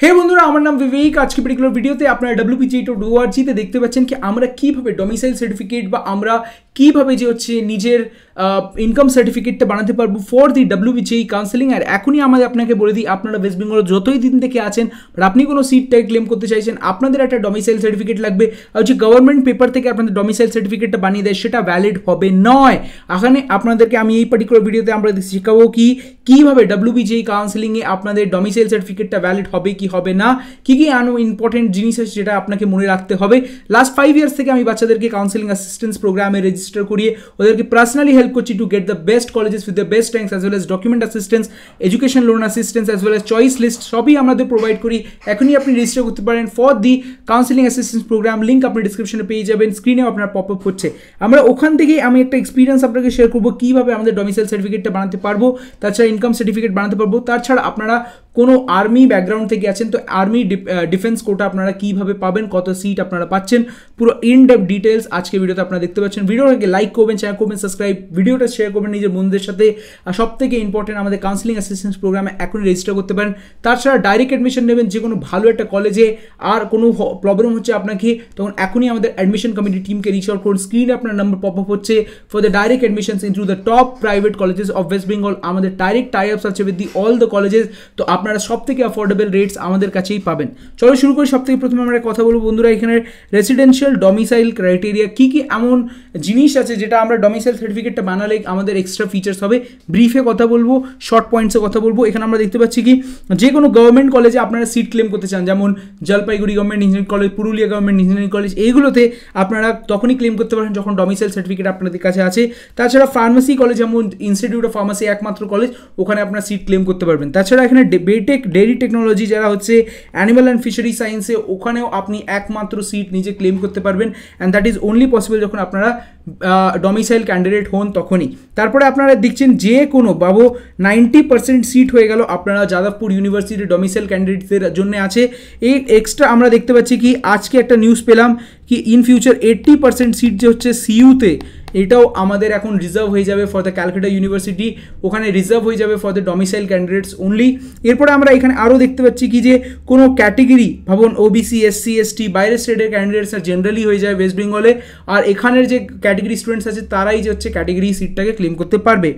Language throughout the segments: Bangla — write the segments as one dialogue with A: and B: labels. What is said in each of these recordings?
A: হে বন্ধুরা, আমার নাম বিবেক। আজকে পার্টিকুলার ভিডিওতে আপনারা wpji.org তে দেখতে পাচ্ছেন কি আমরা কিভাবে ডোমিসাইল সার্টিফিকেট বা আমরা কিভাবে যে হচ্ছে নিজের ইনকাম সার্টিফিকেটটা বানাতে পারবো ফর দি WPGI কাউন্সেলিং। আর এখনই আপনাকে বলে দিই, আপনারা ওয়েস্ট বেঙ্গল যতই দিন থেকে আছেন আর আপনি কোনো সিটটাই ক্লেম করতে চাইছেন, আপনাদের একটা ডোমিসাইল সার্টিফিকেট লাগবে। আর যে গভর্নমেন্ট পেপার থেকে আপনাদের ডোমিসাইল সার্টিফিকেটটা বানিয়ে দেয় সেটা ভ্যালিড হবে নয়। এখানে আপনাদেরকে আমি এই পার্টিকুলার ভিডিওতে আমরা শেখাবো কি কিভাবে WPGI কাউন্সেলিংয়ে আপনাদের ডোমিসাইল সার্টিফিকেটটা ভ্যালিড হবে কি হবে না, কি আনো ইম্পর্টেন্ট জিনিস আছে যেটা আপনাকে মনে রাখতে হবে। লাস্ট 5 ইয়ার্স থেকে আমি বাচ্চাদেরকে কাউন্সেলিং অ্যাসিস্ট্যান্স প্রোগ্রামে রেজিস্টার করিয়ে ওদেরকে পার্সোনালি হেল্প করছি to get the best colleges with the best ranks as well as document assistance, education loan assistance as well as choice list সবই আমাদের প্রোভাইড করি। এখনই আপনি রেজিস্টার করতে পারেন for the counselling assistance programme, link আপনি ডিসক্রিপশনে পেয়ে যাবেন, স্ক্রিনেও আপনার পপ আপ হচ্ছে। আমরা ওখান থেকেই আমি একটা এক্সপিরিয়েন্স আপনাকে শেয়ার করবো কীভাবে আমাদের ডোমিসাইল সার্টিফিকেটটা বানাতে পারবো, তাছাড়া ইনকাম সার্টিফিকেট বানাতে পারবো। তাছাড়া আপনারা কোনো আর্মি ব্যাকগ্রাউন্ড থেকে আছেন তো আর্মি ডিফেন্স কোটা আপনারা কীভাবে পাবেন, কত সিট আপনারা পাচ্ছেন, পুরো ইন ডেপথ ডিটেলস আজকে ভিডিওতে আপনারা দেখতে পাচ্ছেন। ভিডিওটাকে লাইক করবেন, চ্যানেল করবেন সাবস্ক্রাইব, ভিডিওটা শেয়ার করবেন নিজের বন্ধুদের সাথে। আর সব থেকে ইম্পর্টেন্ট, আমাদের কাউন্সেলিং অ্যাসিস্ট্যান্স প্রোগ্রামে এখনই রেজিস্টার করতে পারেন। তাছাড়া ডাইরেক্ট অ্যাডমিশন নেবেন যে কোনো ভালো একটা কলেজে, আর কোনো প্রবলেম হচ্ছে আপনাকে, তখন এখনই আমাদের অ্যাডমিশন কমিটি টিমকে রিচ আউট করুন। স্ক্রিনে আপনার নাম্বার পপ আপ হচ্ছে for the direct admissions into the top private colleges of West Bengal. আমাদের ডাইরেক্ট টাই আপস আছে with the all the colleges, তো আপনারা সব থেকে অ্যাফোর্ডেবল রেটস আমাদের কাছেই পাবেন। চলো শুরু করি। সব থেকে প্রথমে আমরা কথা বলবো বন্ধুরা এখানে রেসিডেন্সিয়াল ডোমিসাইল ক্রাইটেরিয়া, কী কী এমন জিনিস আছে যেটা আমরা ডোমিসাইল সার্টিফিকেটটা বানালে আমাদের এক্সট্রা ফিচার্স হবে। ব্রিফে কথা বলবো, শর্ট পয়েন্টসে কথা বলবো। এখানে আমরা দেখতে পাচ্ছি কি যে কোনো গভর্নমেন্ট কলেজে আপনারা সিট ক্লেম করতে চান, যেমন Jalpaiguri government engineering college, Purulia government engineering college, এইগুলোতে আপনারা তখনই ক্লেম করতে পারেন যখন ডোমিসাইল সার্টিফিকেট আপনাদের কাছে আছে। তাছাড়া ফার্মাসি কলেজ, যেমন ইনস্টিটিউট অফ ফার্মাসি একমাত্র কলেজ, ওখানে আপনারা সিট ক্লেম করতে পারবেন। তাছাড়া এখানে বেটেক ডেইরি টেকনোলজি যারা হচ্ছে অ্যানিমাল অ্যান্ড ফিশারি সায়েন্সে, ওখানেও আপনি একমাত্র সিট নিজে ক্লেম করতে পারবেন। And that is only possible যখন আপনারা ডোমিসাইল ক্যান্ডিডেট হন তখনই। তারপরে আপনারা দেখছেন যে কোনো 90% সিট হয়ে গেল আপনারা যাদবপুর ইউনিভার্সিটি ডোমিসাইল ক্যান্ডিডেটদের জন্য আছে। এই এক্সট্রা আমরা দেখতে পাচ্ছি কি আজকে একটা নিউজ পেলাম কি ইন ফিউচার 80% সিট যে হচ্ছে সিইউতে, এটাও আমাদের এখন রিজার্ভ হয়ে যাবে ফর দ্য ক্যালকাটা ইউনিভার্সিটি, ওখানে রিজার্ভ হয়ে যাবে for the domicile candidates only. এরপরে আমরা এখানে আরও দেখতে পাচ্ছি কি যে কোনো ক্যাটেগরি, ভাবুন ওবিসি, এসসি, এসটি, বাইরের স্টেটের ক্যান্ডিডেটসরা জেনারেলি হয়ে যায় ওয়েস্ট বেঙ্গলে, আর এখানের যে ক্যাটেগরি স্টুডেন্টস আছে তারাই যে হচ্ছে ক্যাটেগরি সিটটাকে ক্লেম করতে পারবে।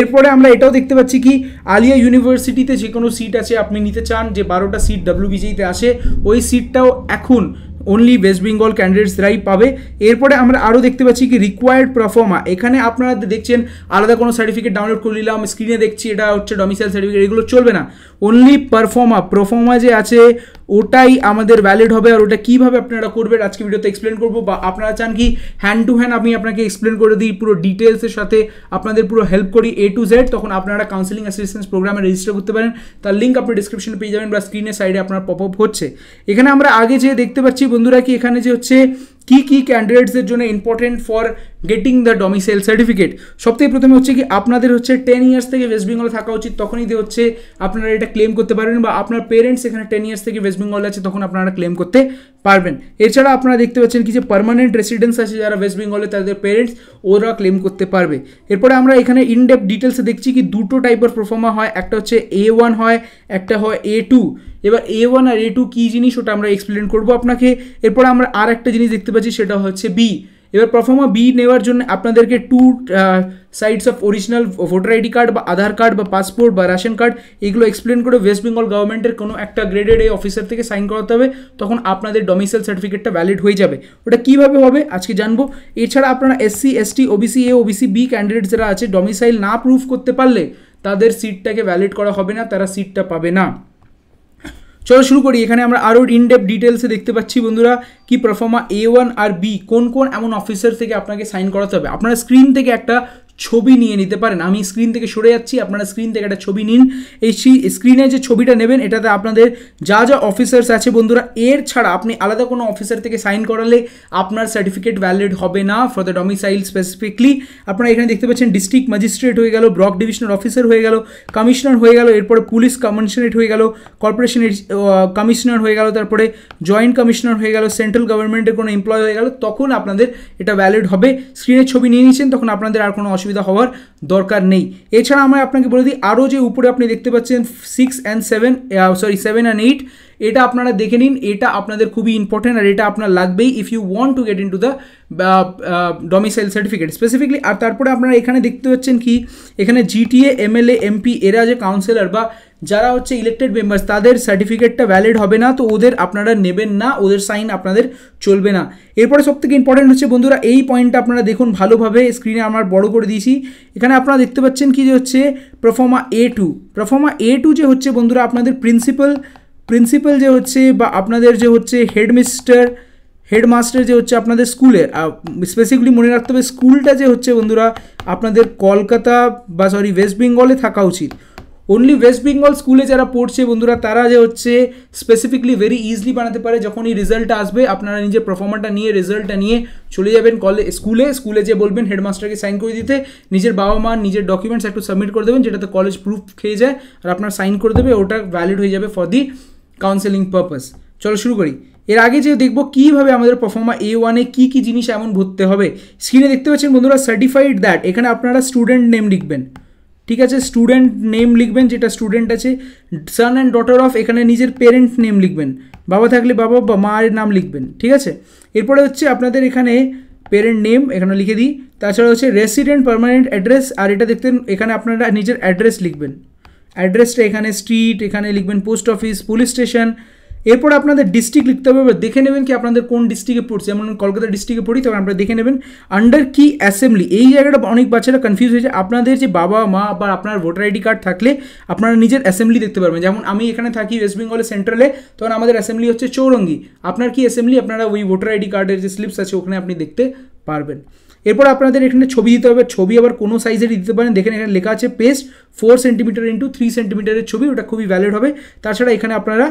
A: এরপরে আমরা এটাও দেখতে পাচ্ছি কি আলিয়া ইউনিভার্সিটিতে যে কোনো সিট আছে আপনি নিতে চান, যে 12টা সিট WPGIতে আসে, ওই সিটটাও এখন অনলি ওয়েস্ট বেঙ্গল ক্যান্ডিডেটসরাই পাবে। এরপরে আমরা আরও দেখতে পাচ্ছি কি রিকোয়ার্ড প্রফর্মা, এখানে আপনারা দেখছেন আলাদা কোনো সার্টিফিকেট ডাউনলোড করে নিলাম, স্ক্রিনে দেখছি এটা হচ্ছে ডোমিসাইল সার্টিফিকেট, এগুলো চলবে না। অনলি প্রফর্মা যে আছে ওটাই আমাদের ভ্যালিড হবে। আর ওটা কীভাবে আপনারা করবেন আজকে ভিডিওতে এক্সপ্লেন করবো, বা আপনারা চান কি হ্যান্ড টু হ্যান্ড আমি আপনাকে এক্সপ্লেন করে দিই পুরো ডিটেলসের সাথে, আপনাদের পুরো হেল্প করি A to Z, তখন আপনারা কাউন্সেলিং অ্যাসিস্ট্যান্স প্রোগ্রামে রেজিস্টার করতে পারেন। তার লিঙ্ক আপনি ডিসক্রিপশনে পেয়ে যাবেন বা স্ক্রিনের সাইডে আপনার পপ আপ হচ্ছে। এখানে আমরা আগে যে দেখতে পাচ্ছি বন্ধুরা কি এখানে যে হচ্ছে কি ক্যান্ডিডেটসদের জন্য important for getting the domicile certificate. সবথেকে প্রথমে হচ্ছে কি আপনাদের হচ্ছে 10 ইয়ার্স থেকে ওয়েস্ট বেঙ্গলে থাকা উচিত, তখনই হচ্ছে আপনারা এটা ক্লেম করতে পারবেন, বা আপনার পেরেন্টস এখানে 10 ইয়ার্স থেকে ওয়েস্ট বেঙ্গলে আছে তখন আপনারা ক্লেম করতে পারবেন। এছাড়া আপনারা দেখতে পাচ্ছেন কি যে পার্মানেন্ট রেসিডেন্স আছে যারা ওয়েস্ট বেঙ্গলে, তাদের পেরেন্টস ওরা ক্লেম করতে পারবে। এরপরে আমরা এখানে ইন ডেপথ ডিটেলসে দেখছি কি দুটো টাইপের প্রফর্মা হয়, একটা হচ্ছে A1 হয়, একটা হয় A2। এবার A1 আর A2 কী জিনিস ওটা আমরা এক্সপ্লেন করবো আপনাকে। এরপরে আমরা আর একটা জিনিস দেখতে পাচ্ছি সেটা হচ্ছে B। এবার প্রফর্মা B নেওয়ার জন্য আপনাদেরকে 2 sides of original voter ID card বা আধার কার্ড বা পাসপোর্ট বা রেশন কার্ড, এগুলো এক্সপ্লেন করে ওয়েস্ট বেঙ্গল গভর্নমেন্টের কোনো একটা গ্রেডেড A অফিসার থেকে সাইন করাতে হবে, তখন আপনাদের ডোমিসাইল সার্টিফিকেটটা ভ্যালিড হয়ে যাবে। ওটা কীভাবে হবে আজকে জানবো। এছাড়া আপনারা SC, ST, OBC A, OBC B candidate যারা আছে ডোমিসাইল না প্রুভ করতে পারলে তাদের সিটটাকে ভ্যালিড করা হবে না, তারা সিটটা পাবে না। চলো শুরু করি। এখানে আমরা আরও ইন ডেপথ ডিটেলসে দেখতে পাচ্ছি বন্ধুরা কি প্রফর্মা A1 আর B কোন এমন অফিসার থেকে আপনাকে সাইন করাতে হবে। আপনারা স্ক্রিন থেকে একটা ছবি নিয়ে নিতে পারেন, আমি স্ক্রিন থেকে সরে যাচ্ছি, আপনারা স্ক্রিন থেকে একটা ছবি নিন। এই স্ক্রিনে যে ছবিটা নেবেন এটাতে আপনাদের যা অফিসার্স আছে বন্ধুরা, এর ছাড়া আপনি আলাদা কোনো অফিসার থেকে সাইন করালে আপনার সার্টিফিকেট ভ্যালিড হবে না ফর দ্য ডোমিসাইল স্পেসিফিকলি। আপনারা এখানে দেখতে পাচ্ছেন ডিস্ট্রিক্ট ম্যাজিস্ট্রেট হয়ে গেল, ব্লক ডিভিশনাল অফিসার হয়ে গেল, কমিশনার হয়ে গেল, এরপরে পুলিশ কমিশনারেট হয়ে গেল, কর্পোরেশন কমিশনার হয়ে গেল, তারপরে জয়েন্ট কমিশনার হয়ে গেল, সেন্ট্রাল গভর্নমেন্টের কোনো এমপ্লয় হয়ে গেল, তখন আপনাদের এটা ভ্যালিড হবে। স্ক্রিনের ছবি নিয়ে নিয়েছেন তখন আপনাদের আর কোনো অসুবিধা হওয়ার দরকার নেই। এছাড়া আমরা আপনাকে বলে দিই আরও যে উপরে আপনি দেখতে পাচ্ছেন 7 and 8, এটা আপনারা দেখে নিন, এটা আপনাদের খুবই ইম্পর্টেন্ট আর এটা আপনার লাগবেই if you want to get in to the domicile certificate specifically. আর তারপরে আপনারা এখানে দেখতে পাচ্ছেন কি এখানে জিটিএ, এমএলএ, এমপি এরা যে কাউন্সিলর বা যারা হচ্ছে ইলেক্টেড মেম্বার্স তাদের সার্টিফিকেটটা ভ্যালিড হবে না, তো ওদের আপনারা নেবেন না, ওদের সাইন আপনাদের চলবে না। এরপরে সবথেকে ইম্পর্টেন্ট হচ্ছে বন্ধুরা এই পয়েন্টটা আপনারা দেখুন ভালোভাবে, স্ক্রিনে আমার বড় করে দিয়েছি। এখানে আপনারা দেখতে পাচ্ছেন কি যে হচ্ছে প্রফর্মা A2। প্রফর্মা A2 যে হচ্ছে বন্ধুরা আপনাদের প্রিন্সিপাল যে হচ্ছে বা আপনাদের যে হচ্ছে হেডমাস্টার যে হচ্ছে আপনাদের স্কুলের, স্পেসিফিকলি মনে রাখতে হবে স্কুলটা যে হচ্ছে বন্ধুরা আপনাদের কলকাতা বা ওয়েস্ট বেঙ্গলে থাকা উচিত। অনলি ওয়েস্ট বেঙ্গল স্কুলে যারা পড়ছে বন্ধুরা তারা যে হচ্ছে স্পেসিফিকলি ভেরি ইজিলি বানাতে পারে। যখনই রেজাল্টটা আসবে আপনারা নিজের পারফর্মারটা নিয়ে রেজাল্টটা নিয়ে চলে যাবেন স্কুলে যে বলবেন হেডমাস্টারকে সাইন করে দিতে, নিজের বাবা মা নিজের ডকুমেন্টস একটু সাবমিট করে দেবেন যেটাতে কলেজ প্রুফ খেয়ে যায় আর আপনার সাইন করে দেবে, ওটা ভ্যালিড হয়ে যাবে ফর দি কাউন্সেলিং পারপাস। চলো শুরু করি। এর আগে যে দেখবো কীভাবে আমাদের পারফর্মা A1-এ কী কী জিনিস এমন ভরতে হবে। স্ক্রিনে দেখতে পাচ্ছেন বন্ধুরা সার্টিফাইড দ্যাট, এখানে আপনারা স্টুডেন্ট নেম লিখবেন, ঠিক আছে, স্টুডেন্ট নেম লিখবেন যেটা স্টুডেন্ট আছে। সান অ্যান্ড ডটার অফ, এখানে নিজের পেরেন্ট নেম লিখবেন, বাবা থাকলে বাবা বা মায়ের নাম লিখবেন, ঠিক আছে। এরপরে হচ্ছে আপনাদের এখানে পেরেন্ট নেম এখানে লিখে দিই। তাছাড়া হচ্ছে রেসিডেন্ট পার্মানেন্ট অ্যাড্রেস, আর এটা দেখতেন এখানে আপনারা নিজের অ্যাড্রেস লিখবেন, অ্যাড্রেসটা এখানে স্ট্রিট, এখানে লিখবেন পোস্ট অফিস, পুলিশ স্টেশন। এরপর আপনাদের ডিস্ট্রিক্ট লিখতে হবে, দেখে নেবেন কি আপনাদের কোন ডিস্ট্রিক্টে পড়ছে, যেমন কলকাতা ডিস্ট্রিক্টে পড়ি তখন আপনারা দেখে নেবেন। আন্ডার কি অ্যাসেম্বলি, এই জায়গাটা অনেক বাচ্চারা কনফিউজ হয়েছে। আপনাদের যে বাবা মা বা আপনার ভোটার আইডি কার্ড থাকলে আপনারা নিজের অ্যাসেম্বলি দেখতে পারবেন। যেমন আমি এখানে থাকি ওয়েস্ট বেঙ্গলের সেন্ট্রালে, তখন আমাদের অ্যাসেম্বলি হচ্ছে চৌরঙ্গি। আপনার কি অ্যাসেম্বলি আপনারা ওই ভোটার আইডি কার্ডের যে স্লিপস আছে ওখানে আপনি দেখতে পারবেন। এরপর আপনাদের এখানে ছবি দিতে হবে, ছবি আবার কোনো সাইজেরই দিতে পারেন। দেখেন এখানে লেখা আছে পেস্ট 4 সেন্টিমিটার ইন্টু 3 সেন্টিমিটারের ছবি, ওটা খুবই ভ্যালিড হবে। তাছাড়া এখানে আপনারা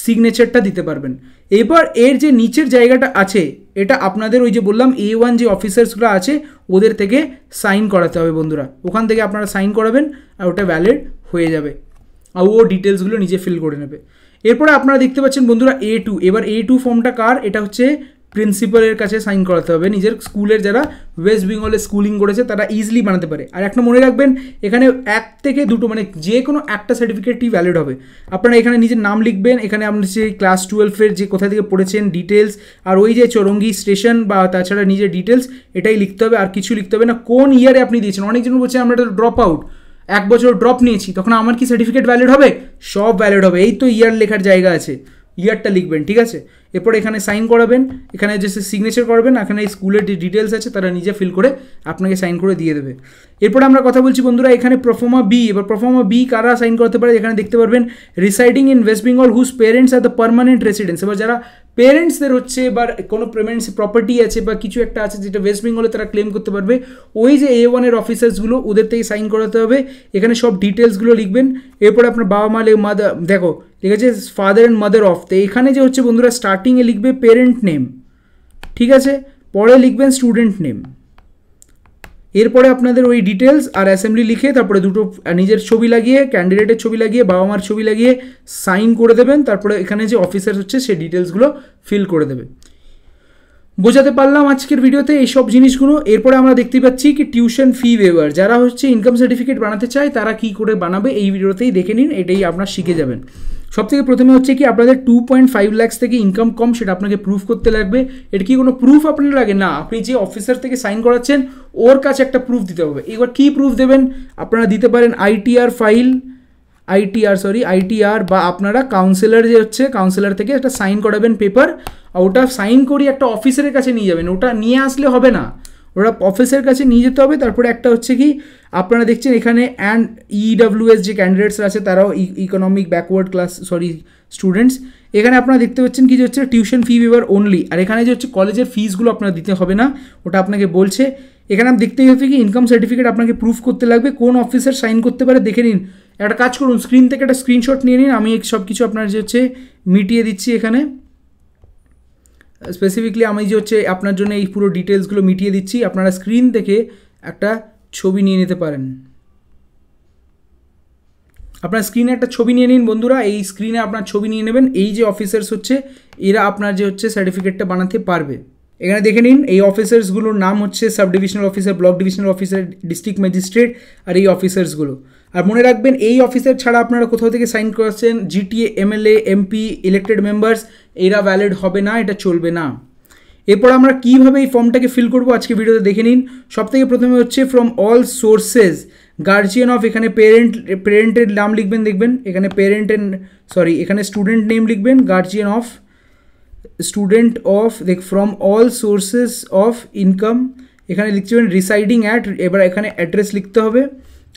A: সিগনেচারটা দিতে পারবেন। এবার এর যে নিচের জায়গাটা আছে এটা আপনাদের ওই যে বললাম A1 যে অফিসার্সগুলো আছে ওদের থেকে সাইন করাতে হবে বন্ধুরা, ওখান থেকে আপনারা সাইন করাবেন আর ওটা ভ্যালিড হয়ে যাবে আর ও ডিটেলসগুলো নিজে ফিল করে নেবে। এরপরে আপনারা দেখতে পাচ্ছেন বন্ধুরা A2। এবার A2 ফর্মটা কার, এটা হচ্ছে প্রিন্সিপালের কাছে সাইন করাতে হবে। নিজের স্কুলের যারা ওয়েস্ট বেঙ্গলে স্কুলিং করেছে তারা ইজিলি বানাতে পারে। আর একটা মনে রাখবেন এখানে 1 থেকে 2 মানে যে কোনো একটা সার্টিফিকেটই ভ্যালিড হবে। আপনারা এখানে নিজের নাম লিখবেন, এখানে আপনি যে ক্লাস 12-এর যে কোথা থেকে পড়েছেন ডিটেলস, আর ওই যে চৌরঙ্গি স্টেশন বা তাছাড়া নিজের ডিটেলস এটাই লিখতে হবে, আর কিছু লিখতে হবে না। কোন ইয়ারে আপনি দিয়েছেন, অনেকজন বলছে আমরা একটা ড্রপ আউট 1 বছর ড্রপ নিয়েছি, তখন আমার কি সার্টিফিকেট ভ্যালিড হবে? সব ভ্যালিড হবে। এই তো ইয়ার লেখার জায়গা আছে, ইয়ারটা লিখবেন, ঠিক আছে। এরপর এখানে সাইন করাবেন, এখানে যে সিগনেচার করবেন, এখানে স্কুলের যে ডিটেলস আছে তারা নিজে ফিল করে আপনাকে সাইন করে দিয়ে দেবে। এরপর আমরা কথা বলছি বন্ধুরা এখানে পারফর্মা B। এবার পারফর্মা B কারা সাইন করতে পারে, এখানে দেখতে পারবেন residing in West Bengal whose parents are the permanent residence. এবার যারা পেরেন্টসদের হচ্ছে বা কোনো পেমেন্টস প্রপার্টি আছে বা কিছু একটা আছে যেটা ওয়েস্ট বেঙ্গলে তারা ক্লেম করতে পারবে, ওই যে A1-এর অফিসার্সগুলো ওদের থেকে সাইন করাতে হবে। এখানে সব ডিটেলসগুলো লিখবেন। এরপর আপনার বাবা মা মাদার, দেখো ঠিক আছে, ফাদার অ্যান্ড মাদার অফ। তো এখানে যে হচ্ছে বন্ধুরা স্টার্টিংয়ে লিখবে পেরেন্ট নেম, ঠিক আছে, পরে লিখবেন স্টুডেন্ট নেম, এরপরে আপনাদের ওই ডিটেলস আর অ্যাসেম্বলি লিখে তারপরে দুটো নিজের ছবি লাগিয়ে, ক্যান্ডিডেটের ছবি লাগিয়ে, বাবা মার ছবি লাগিয়ে সাইন করে দেবেন। তারপরে এখানে যে অফিসার হচ্ছে সেই ডিটেলসগুলো ফিল করে দেবে। বোঝাতে পারলাম আজকের ভিডিওতে এইসব জিনিসগুলো। এরপরে আমরা দেখতে পাচ্ছি কি টিউশন ফি ওয়েভার, যারা হচ্ছে ইনকাম সার্টিফিকেট বানাতে চায় তারা কি করে বানাবে এই ভিডিওতেই দেখে নিন, এটাই আপনারা শিখে যাবেন। সবথেকে প্রথমে হচ্ছে কি আপনাদের 2.5 লাখ থেকে ইনকাম কম সেটা আপনাকে প্রুফ করতে লাগবে। এটা কি কোনো প্রুফ আপনার লাগে না, আপনি যে অফিসার থেকে সাইন করাচ্ছেন ওর কাছে একটা প্রুফ দিতে হবে। এবার কী প্রুফ দেবেন, আপনারা দিতে পারেন আইটিআর বা আপনারা কাউন্সিলর যে হচ্ছে কাউন্সিলর থেকে একটা সাইন করাবেন পেপার, আর ওটা সাইন করিয়ে একটা অফিসারের কাছে নিয়ে যাবেন। ওটা নিয়ে আসলে হবে না, ওটা অফিসের কাছে নিয়ে যেতে হবে। তারপরে একটা হচ্ছে কি আপনারা দেখছেন এখানে EWS যে ক্যান্ডিডেটস আছে তারাও ইকোনমিক ব্যাকওয়ার্ড ক্লাস স্টুডেন্টস, এখানে আপনারা দেখতে পাচ্ছেন কি যে হচ্ছে টিউশন ফি ওয়েভার অনলি। আর এখানে যে হচ্ছে কলেজের ফিসগুলো আপনারা দিতে হবে না, ওটা আপনাকে বলছে। এখানে আমি দেখতেই হচ্ছে কি ইনকাম সার্টিফিকেট আপনাকে প্রুফ করতে লাগবে, কোন অফিসার সাইন করতে পারে দেখে নিন। একটা কাজ করুন, স্ক্রিন থেকে একটা স্ক্রিনশট নিয়ে নিন, আমি সব কিছু আপনার যে হচ্ছে মিটিয়ে দিচ্ছি। এখানে স্পেসিফিকলি আমি যে হচ্ছে আপনার জন্য এই পুরো ডিটেলসগুলো মিটিয়ে দিচ্ছি, আপনারা স্ক্রিন থেকে একটা ছবি নিয়ে নিতে পারেন। আপনার স্ক্রিনে একটা ছবি নিয়ে নিন বন্ধুরা, এই স্ক্রিনে আপনার ছবি নিয়ে নেবেন। এই যে অফিসার্স হচ্ছে এরা আপনার যে হচ্ছে সার্টিফিকেটটা বানাতে পারবে। এখানে দেখে নিন এই অফিসার্সগুলোর নাম হচ্ছে sub divisional officer, block divisional officer, district magistrate আর এই অফিসার্সগুলো। আর মনে রাখবেন এই অফিসার ছাড়া আপনারা কোথাও থেকে সাইন করেছেন GTA, MLA, MP, elected members, এরা ভ্যালিড হবে না, এটা চলবে না। এরপর আমরা কীভাবে এই ফর্মটাকে ফিল করবো আজকে ভিডিওতে দেখে নিন। সবথেকে প্রথমে হচ্ছে from all sources, guardian of, এখানে পেরেন্টের নাম লিখবেন, দেখবেন এখানে এখানে স্টুডেন্ট নেম লিখবেন, guardian of, student of, from all sources of income, এখানে লিখছেন রিসাইডিং অ্যাট, এবার এখানে অ্যাড্রেস লিখতে হবে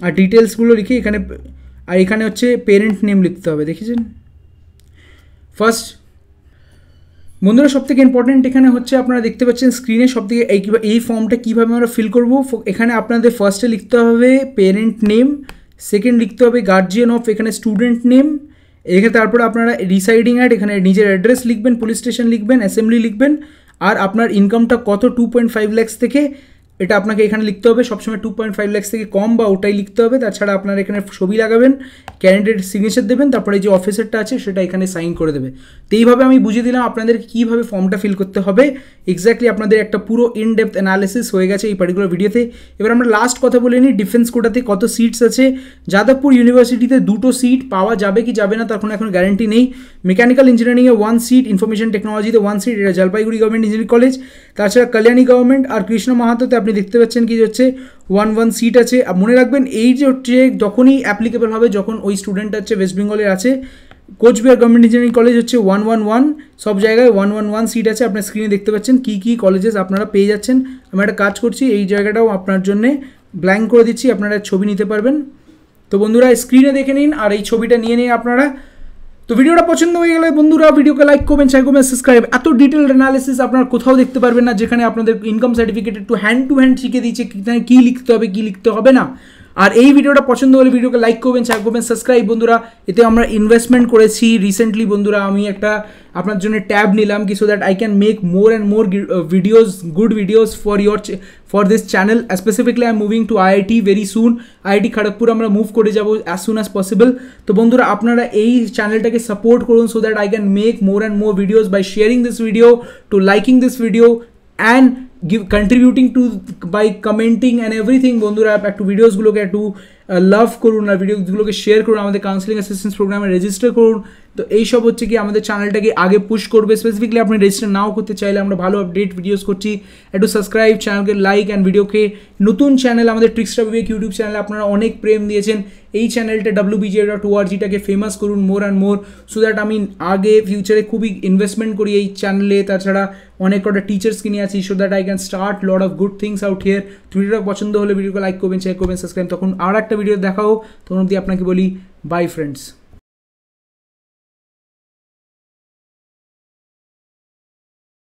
A: আর ডিটেলসগুলো লিখে এখানে, আর এখানে হচ্ছে পেরেন্ট নেম লিখতে হবে, দেখেছেন। ফার্স্ট বন্ধুরা সবথেকে ইম্পর্টেন্ট এখানে হচ্ছে আপনারা দেখতে পাচ্ছেন স্ক্রিনে সবথেকে এই ফর্মটা কীভাবে আমরা ফিল করবো। এখানে আপনাদের ফার্স্টে লিখতে হবে পেরেন্ট নেম, সেকেন্ড লিখতে হবে গার্জিয়ান অফ, এখানে স্টুডেন্ট নেম, এখানে তারপরে আপনারা রিসাইডিং অ্যাট, এখানে নিজের অ্যাড্রেস লিখবেন, পুলিশ স্টেশন লিখবেন, অ্যাসেম্বলি লিখবেন, আর আপনার ইনকামটা কত 2.5 lakhs থেকে, এটা আপনাকে এখানে লিখতে হবে। সবসময় 2.5 lakhs থেকে কম বা ওটাই লিখতে হবে। তাছাড়া আপনারা এখানে ছবি লাগাবেন, ক্যান্ডিডেট সিগনেচার দেবেন, তারপরে যে অফিসারটা আছে সেটা এখানে সাইন করে দেবে। তো এইভাবে আমি বুঝিয়ে দিলাম আপনাদের কীভাবে ফর্মটা ফিল করতে হবে। এক্স্যাক্টলি আপনাদের একটা পুরো ইন ডেপথ অ্যানালিসিস হয়ে গেছে এই পার্টিকুলার ভিডিওতে। এবার আমরা লাস্ট কথা বলে নিই, ডিফেন্স কোটাতে কত সিটস আছে। যাদবপুর ইউনিভার্সিটিতে 2টো সিট পাওয়া যাবে কি যাবে না তার কোনো এখন গ্যারান্টি নেই। মেকানিক্যাল ইঞ্জিনিয়ারিংয়ে 1 সিট, ইনফরমেশন টেকনোলজিতে 1 সিট, এটা জলপাইগুড়ি গভর্নমেন্ট ইঞ্জিনিয়ারিং কলেজ। তাছাড়া কল্যাণী গভর্নমেন্ট আর কৃষ্ণ মাহাতোতে আপনি দেখতে পাচ্ছেন কি হচ্ছে 1 সিট আছে। আর মনে রাখবেন এই যে হচ্ছে যখনই অ্যাপ্লিকেবল হবে, যখন ওই স্টুডেন্ট হচ্ছে ওয়েস্ট বেঙ্গলের আছে, কোচবিহার গভর্নমেন্ট ইঞ্জিনিয়ারিং কলেজ হচ্ছে 111, সব জায়গায় 111 সিট আছে। আপনার স্ক্রিনে দেখতে পাচ্ছেন কী কী কলেজেস আপনারা পেয়ে যাচ্ছেন। আমি একটা কাজ করছি, এই জায়গাটাও আপনার জন্য ব্ল্যাঙ্ক করে দিচ্ছি, আপনারা ছবি নিতে পারবেন। তো বন্ধুরা স্ক্রিনে দেখে নিন আর এই ছবিটা নিয়ে নিন আপনারা। তো ভিডিওটা পছন্দ হয়ে গেলে বন্ধুরা ভিডিওকে লাইক করবেন, শেয়ার করবেন, সাবস্ক্রাইব। এত ডিটেল অ্যানালিসিস আপনারা কোথাও দেখতে পারবেন না, যেখানে আপনাদের ইনকাম সার্টিফিকেট একটু হ্যান্ড টু হ্যান্ড শিখে দিচ্ছে কী লিখতে হবে কী লিখতে হবে না। আর এই ভিডিওটা পছন্দ হলে ভিডিওকে লাইক করবেন, শেয়ার করবেন, সাবস্ক্রাইব। বন্ধুরা এতে আমরা ইনভেস্টমেন্ট করেছি রিসেন্টলি। বন্ধুরা আমি একটা আপনার জন্য ট্যাব নিলাম কি, so that I can make more and more videos, good videos for this channel. Specifically I am moving to IIT very soon. IIT Kharagpur আমরা মুভ করে যাবো অ্যাজ সুন অ্যাজ পসিবল। তো বন্ধুরা আপনারা এই চ্যানেলটাকে সাপোর্ট করুন, so that I can make more and more videos by sharing this video, to liking this video and contributing to by commenting and everything। বন্ধুরা একটু ভিডিওসগুলোকে একটু লাভ করুন আর ভিডিওগুলোকে শেয়ার করুন, আমাদের কাউন্সিলিং অ্যাসিস্ট্যান্স প্রোগ্রামে রেজিস্টার করুন। তো এইসব হচ্ছে কি আমাদের চ্যানেলটাকে আগে পুশ করবে। স্পেসিফিকলি আপনি রেজিস্টার নাও করতে চাইলে, আমরা ভালো আপডেট ভিডিওস করছি, একটু সাবস্ক্রাইব, চ্যানেলকে লাইক অ্যান্ড ভিডিওকে নতুন চ্যানেল আমাদের ট্রিক্সটা বিবেক ইউটিউব চ্যানেলে আপনারা অনেক প্রেম দিয়েছেন। এই চ্যানেলটা wbj.org-টাকে ফেমাস করুন মোর অ্যান্ড মোর, সো দ্যাট আমি আগে ফিউচারে খুবই ইনভেস্টমেন্ট করি এই চ্যানেলে। তাছাড়া অনেক কটা টিচার্সকে নিয়ে আছি, so that I can start lot of good things out here. ভিডিওটা পছন্দ হলে ভিডিওকে লাইক করবেন, শেয়ার করবেন, সাবস্ক্রাইব। তখন আর একটা ভিডিও দেখাও, তখন অবধি আপনাকে বলি বাই ফ্রেন্ডস।